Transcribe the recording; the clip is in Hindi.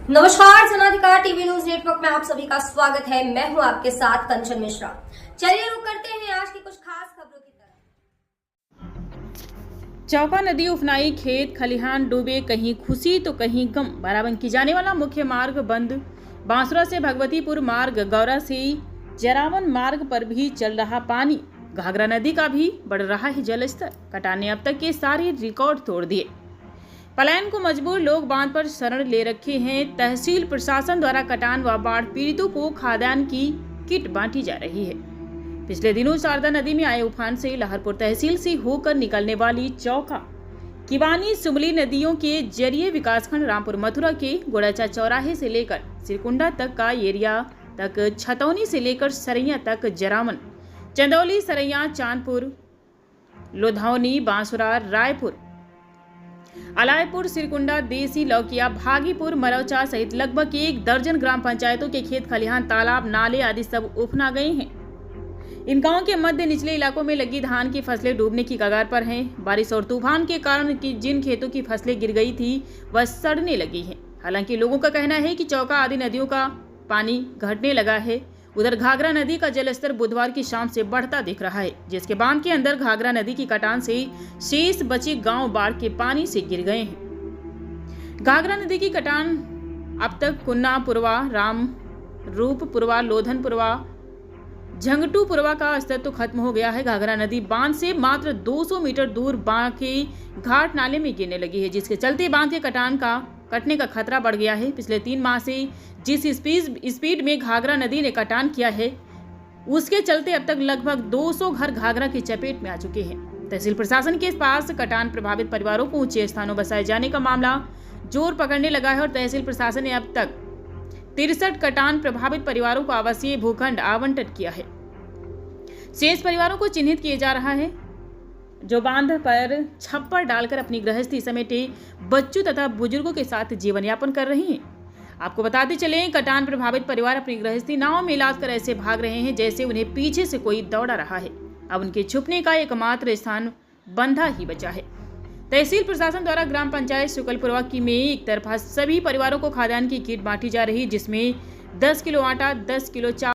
नमस्कार, जनाधिकार टीवी न्यूज नेटवर्क में आप सभी का स्वागत है। मैं हूं आपके साथ कंचन मिश्रा। चलिए रुक करते हैं आज की कुछ खास खबरों की तरफ। चौका नदी उफनाई, खेत खलिहान डूबे, कहीं खुशी तो कहीं गम। बाराबंकी जाने वाला मुख्य मार्ग बंद। बांसुरा से भगवतीपुर मार्ग, गौरा से जरावन मार्ग पर भी चल रहा पानी। घाघरा नदी का भी बढ़ रहा है जलस्तर। कटान ने अब तक के सारे रिकॉर्ड तोड़ दिए। पलायन को मजबूर लोग बांध पर शरण ले रखे हैं। तहसील प्रशासन द्वारा कटान व बाढ़ पीड़ितों को खाद्यान्न की किट बांटी जा रही है। पिछले दिनों शारदा नदी में आए उफान से लहरपुर तहसील से होकर निकलने वाली चौका, किवानी, सुमली नदियों के जरिए विकासखंड रामपुर मथुरा के गोड़ाचा चौराहे से लेकर सिरकुंडा तक का एरिया तक, छतौनी से लेकर सरैया तक, जरावन, चंदौली, सरैया, चांदपुर, लोधौनी, बांसुरा, रायपुर, अलायपुर, सिरकुंडा, देसी, लौकिया, भागीपुर, मरौचा सहित लगभग 1 दर्जन ग्राम पंचायतों के खेत खलिहान, तालाब, नाले आदि सब उफना गए हैं। इन गांवों के मध्य निचले इलाकों में लगी धान की फसलें डूबने की कगार पर हैं। बारिश और तूफान के कारण जिन खेतों की फसलें गिर गई थी वह सड़ने लगी हैं। हालांकि लोगों का कहना है कि चौका आदि नदियों का पानी घटने लगा है। उधर घाघरा नदी का जलस्तर बुधवार की शाम से बढ़ता दिख रहा है, जिसके बांध के अंदर घाघरा नदी की कटान से शेष बचे गांव बाढ़ के पानी से गिर गए हैं। घाघरा नदी की कटान अब तक कुन्नापुरवा, रामरूपपुरवा, लोधनपुरवा, झंगटूपुरवा का अस्तित्व खत्म हो गया है। घाघरा नदी बांध से मात्र 200 मीटर दूर बांके घाट नाले में गिरने लगी है, जिसके चलते बांध के कटने का खतरा बढ़ गया है। पिछले 3 माह से जिस स्पीड में घाघरा नदी ने कटान किया है, उसके चलते अब तक लगभग 200 घर घाघरा की चपेट में आ चुके हैं। तहसील प्रशासन के पास कटान प्रभावित परिवारों को ऊंचे स्थानों बसाए जाने का मामला जोर पकड़ने लगा है और तहसील प्रशासन ने अब तक 63 कटान प्रभावित परिवारों को आवासीय भूखंड आवंटित किया है। शेष परिवारों को चिन्हित किया जा रहा है, जो बांध पर छप्पर डालकर अपनी गृहस्थी समेटे बच्चों तथा बुजुर्गों के साथ जीवन यापन कर रही हैं। आपको बताते चलें, कटान प्रभावित परिवार अपनी गृहस्थी नाव में लाद कर ऐसे भाग रहे हैं जैसे उन्हें पीछे से कोई दौड़ा रहा है। अब उनके छुपने का एकमात्र स्थान बंधा ही बचा है। तहसील प्रशासन द्वारा ग्राम पंचायत शुक्लपुरवा की में एक तरफा सभी परिवारों को खाद्यान्न की किट बांटी जा रही है, जिसमें 10 किलो आटा, 10 किलो चावल